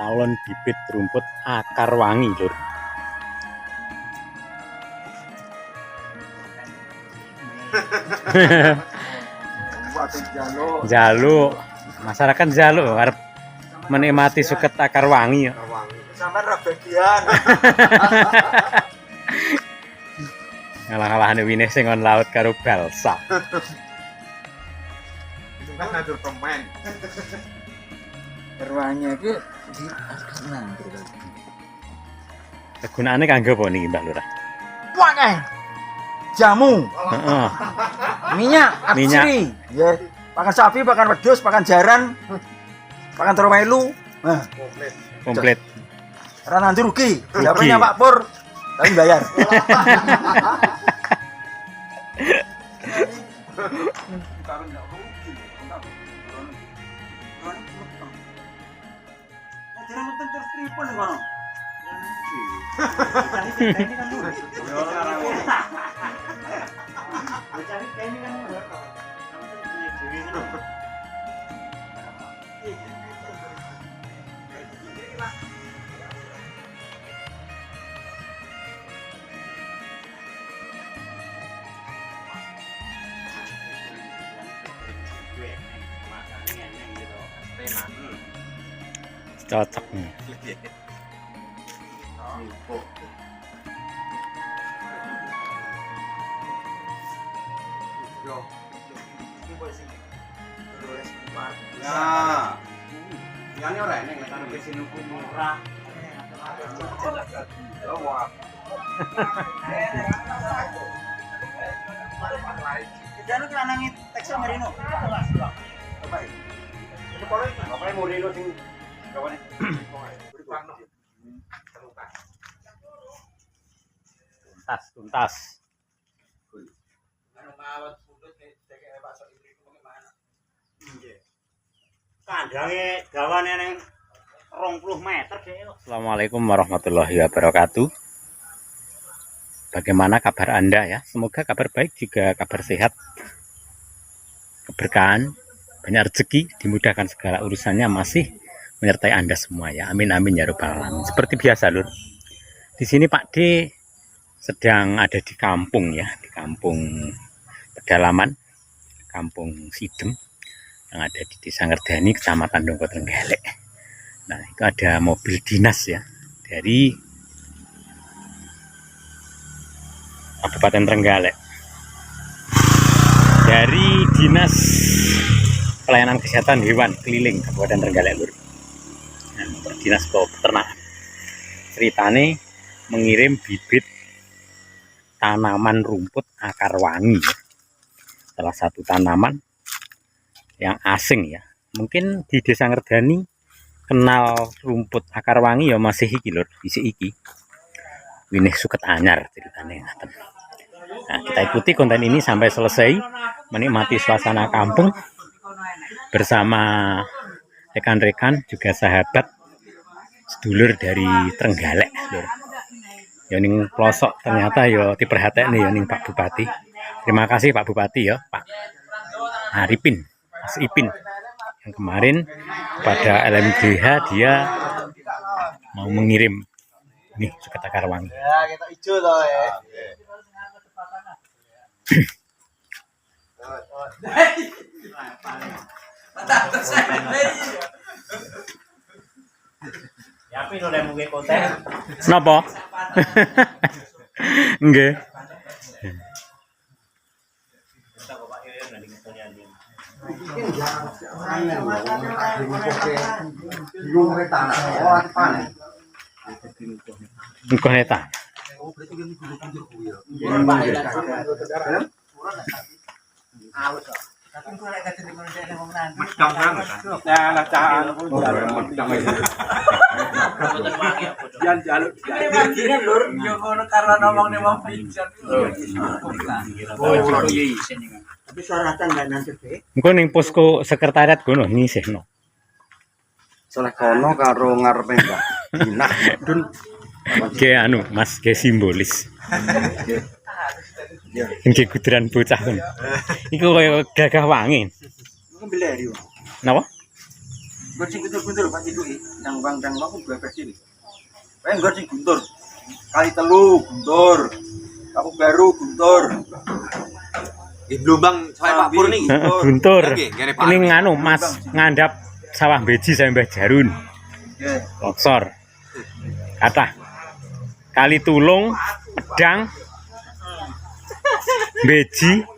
calon bibit rumput akar wangi, Lur. Jaluk masyarakat jaluk arep menikmati suket akar wangi ya. Sampai bagian. Ngalah-ngalahan wineh sing on laut karo balsa. Itu kan ngatur pemain. Kerwanya iki di nang. Kegunaane kanggo apa niki, Mbah Lurah? Wae. Jamu, Heeh. minyak, Minyak. absiri. Ya, pakan sapi, pakan wedhus, pakan jaran, pakan termelu. Nah, Komplit. ora nanti rugi. Rugi. Siapanya Pak Pur, tapi bayar. Cocok. Nah, yang ini orang yang karo wis nuku murah. Wah. Jangan kelanangi tekstil merino. Bapak mau rino sing gawane. Tuntas. Kandange gawane ning 20 meter dhek. Assalamualaikum warahmatullahi wabarakatuh. Bagaimana kabar Anda ya? Semoga kabar baik juga kabar sehat. Keberkahan, banyak rezeki, dimudahkan segala urusannya masih menyertai Anda semua ya. Amin amin ya rabbal alamin. Seperti biasa, Lur. Di sini Pak D sedang ada di kampung ya, di kampung pedalaman, Kampung Sidem yang ada di Desa Ngerdani, Kecamatan Dongko Trenggalek. Nah, itu ada mobil dinas ya dari Kabupaten Trenggalek. Dari Dinas Pelayanan Kesehatan Hewan Keliling Kabupaten Trenggalek, Lur. Nah, untuk Dinas Peternakan. Ceritane mengirim bibit tanaman rumput akar wangi. Salah satu tanaman yang asing ya. Mungkin di Desa Ngerdani kenal rumput akar wangi ya masih iki, Lur, isi iki. Winih suket anyar ceritanya ngaten. Nah, kita ikuti konten ini sampai selesai, menikmati suasana kampung bersama rekan-rekan juga sahabat sedulur dari Trenggalek, Lur. Ya ning pelosok ternyata ya diperhatekne ya ning Pak Bupati. Terima kasih Pak Bupati ya, Pak Arifin, Mas Ipin. Yang kemarin pada LMDH dia mau mengirim nih suket akar wangi. Ya, kita hijau loh ya. Ya piro lek mungkin konten. Napa? Nggih. Engko eta. Nah, lah caan. Jan jaluk. Lur, yo ngono karena ngomong ning wong pinjam. Tapi syaratan enggak nanti be. Engko ning posko sekretariat kono ngisihno. Soleh kono karo ngarepe Mbak Dinah. Dun Ge anu, Mas, ge simbolis. Nggih guduran bocah kono. Iku kaya gagah wangi. Ngebeleri. Napa? Nggon sing guntur-guntur Pak Ciduki, yang bang aku bebas iki. Kayak nggon sing guntur. Kali telu guntur. Kamu baru guntur. Di Blumbang saya Pak Pur nih. Guntur. Oke, gini, Pak. Ini nganu Mas ngandap sawah beji saya Mbah Jarun. Nggih. Longsor. Kathah. Kali Tulung, Pedang, Beji.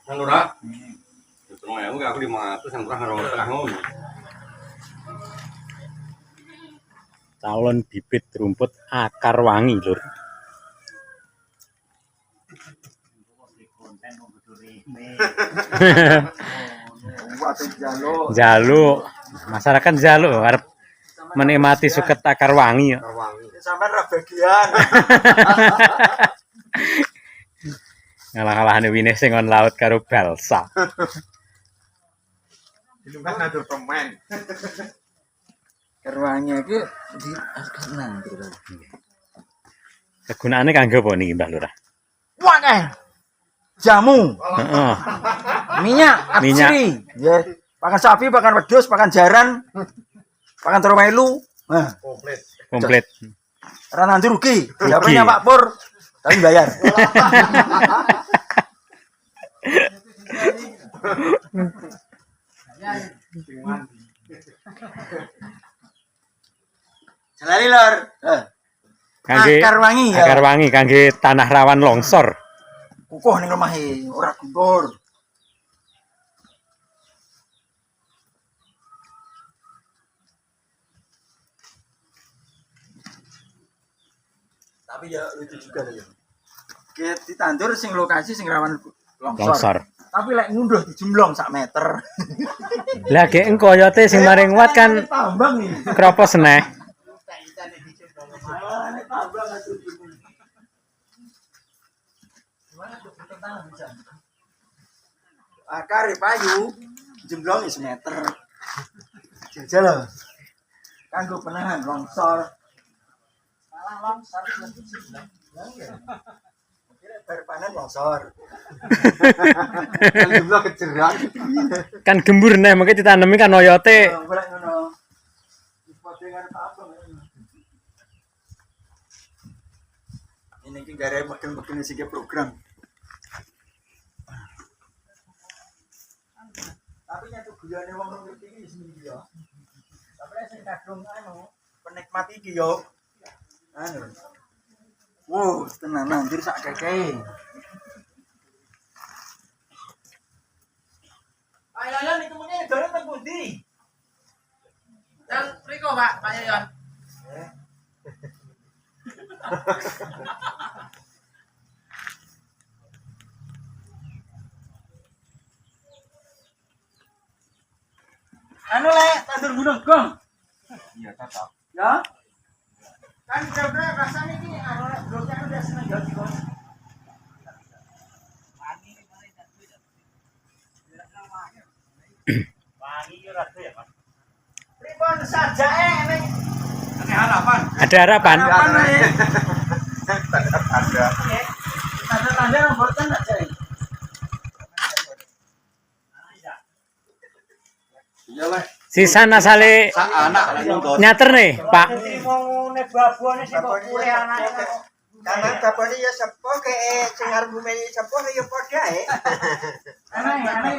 Yang lurah. Terus ya aku 500 yang kurang 200 ngono. Calon bibit rumput akar wangi, Lur. Jaluk. Masyarakat jaluk arep menikmati suket akar wangi ya. Sampeyan ra bagian. Ngalah-ngalahane wine sing on laut karo balsa. Dilungkas nandur pemain. Kerwangi iki di askarnan. Kegunaane kanggo apa niki Mbah Lurah? Wakeh. Jamu, Heeh. minyak, absiri. Ya, pakan sapi, pakan wedhus, pakan jaran, pakan teromelu. Nah, Komplit. ora nandur rugi. Rugi. Dapurnya Pak Pur, tapi bayar. Jalari lor. Kangge Akar wangi ya. akar wangi kangge tanah rawan longsor. Kukuh ning omahe, ora guntur. Tapi ya lucu juga ya. Kayak ditandur sing lokasi sing rawan longsor. Longsor. Tapi lek ngunduh dijemblong sak meter. Lah gek koyote sing maring wat kan Tambang nih. kropos neh. Akar payu jemblong semeter. Jajal lho. Kanggo penahan longsor. Malah longsor bar panen longsor. Jumlah kejeran. Kan gembur neh mengke ditanemi kan oyote. Golek ngono. Wis padha karo tambang. Ini ki gara makin-makin sing program. Tapi nyatu guyane wong ngerti iki wis iki ya. Tapi sing kadung anu penikmat iki yo. Anu. Wow, tenan anjir sak keke. Ayo lan itu mene dore teng pundi? Dan mriko Pak Yayan. Anu le, tandur gunung gong. Iya, tetap. Ya. Kan bener-bener rasanya ini anu lek bloknya udah seneng jauh di Bos. Pripun saja ning Harapan. Ada harapan. Ada. tanda-tanda mboten aja. Iya lah. Sisan asale Sak anak nonton. nyater nih, Pak. Ngene babone sing kok kule anake. Karena babone ya sepo ke sing arep bumeni sepo ya padha ae. Anake.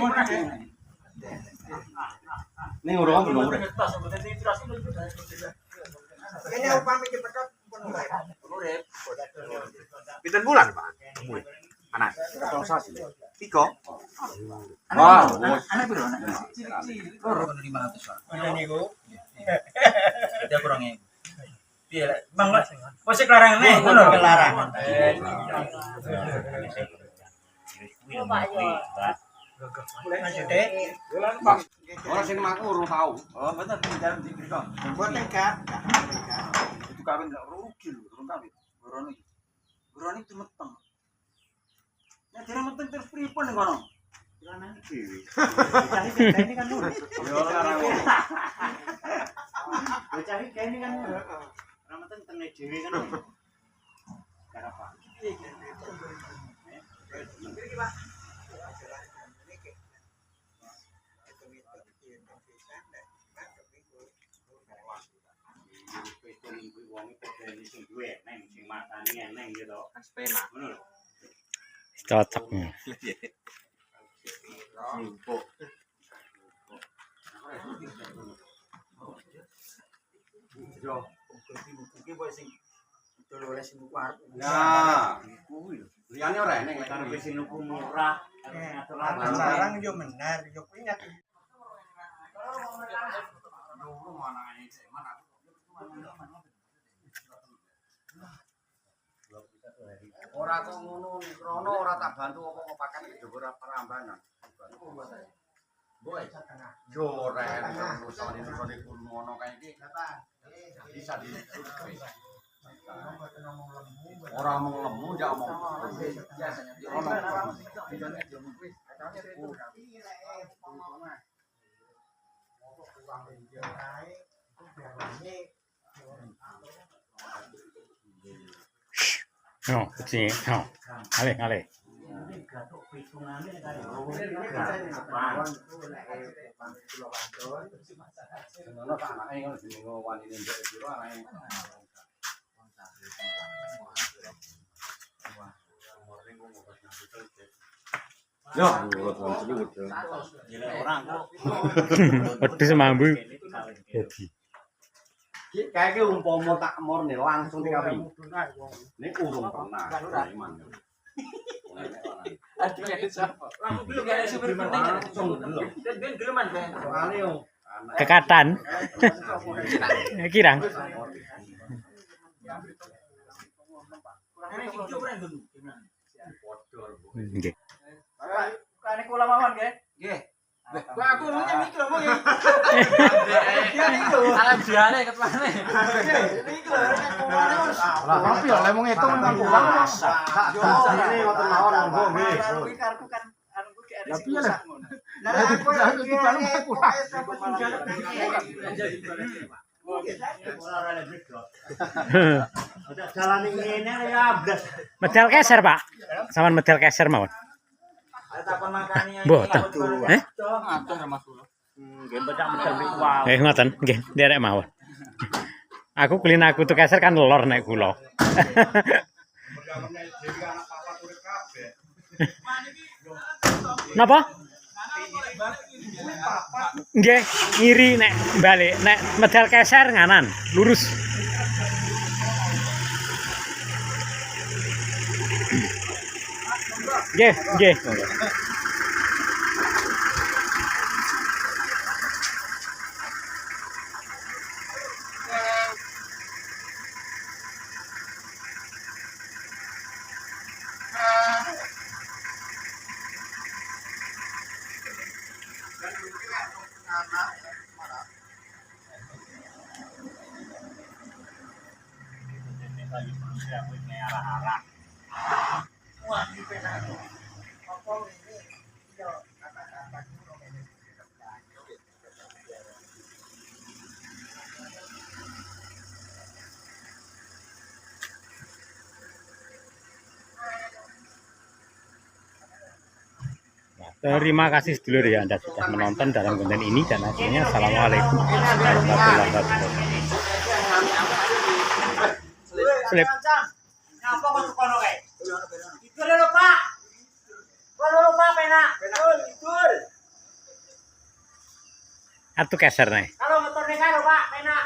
Ning urung belum urip. Kene upami dipetot pun urip. Pinten bulan, Pak? Anak. Sasi. 3. Wah, anak piro anak? Loro 500, Pak. Ini niku. Kita kurang Piye lek Bang wis larangan nih, ngono larangan. Orang sing maku urung tau. Oh, betul tinggal di mriko. Mboten Kak. Itu kawin gak rugi lho, urung kawin. Gorone itu meteng. Nek dhewe meteng terus pripun ning kono? Lanang dhewe. Cari ini kan lho. Yo ora cari ini kan. Ora meteng tenge dhewe kan. Karapa? Cocok. Yo. Iki boy sing dulu oleh sing kuat. Nah, liyane ora eneng lek Karo sing nuku murah. Larang yo bener, yo kuwi nyat. ora kok ngono krono ora tak bantu apa pakan di dhuwur perambanan. Boy. Yo ora nusone ngono kae iki. Bisa di ora omong lemu ndak omong. No, kucing. No. Ale. Ngono tak anake ngono jenenge wani ndek piro anake. Yo, Wedhus mambu. Hobi. Ki kae umpama tak morne langsung dikawin. Nek urung pernah. Aduh ya sapa? Langsung belum ya super penting. Ben geleman ben. Soale yo Kekatan. Kirang. Nggih. Kane kula mawon nggih. Nggih. Lah aku ngene mikir omong ya. Alam diane ketane. Iki lho nek ngomongane wis. tapi yo lek mung ngitung nang kurang sak jane ngoten mawon monggo nggih. Kuwi karku kan anku ki ada Lah piye lah? Lah aku iki kan Jalan ngene ya blas. Medal keser, Pak. Saman medal keser mawon. takon makani. Mboten. Ngatur Mas kula. Nggih becak medal niku wae. Nggih ngoten, nggih, nderek mawon. Aku kulin aku tuh keser kan lor nek kula. Napa? Nggih, ngiri nek balik, nek medal keser nganan, lurus. Nggih. Terima kasih sedulur ya Anda sudah menonton dalam konten ini dan akhirnya assalamualaikum warahmatullahi wabarakatuh. Slip. Ngapa kok kono kae? Tidur lho, Pak. Kono lho, Pak, penak. Tidur. Atuh keser nih. Kalau motornya kae lho, Pak, penak.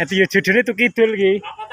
Itu judulnya tuh kidul ki.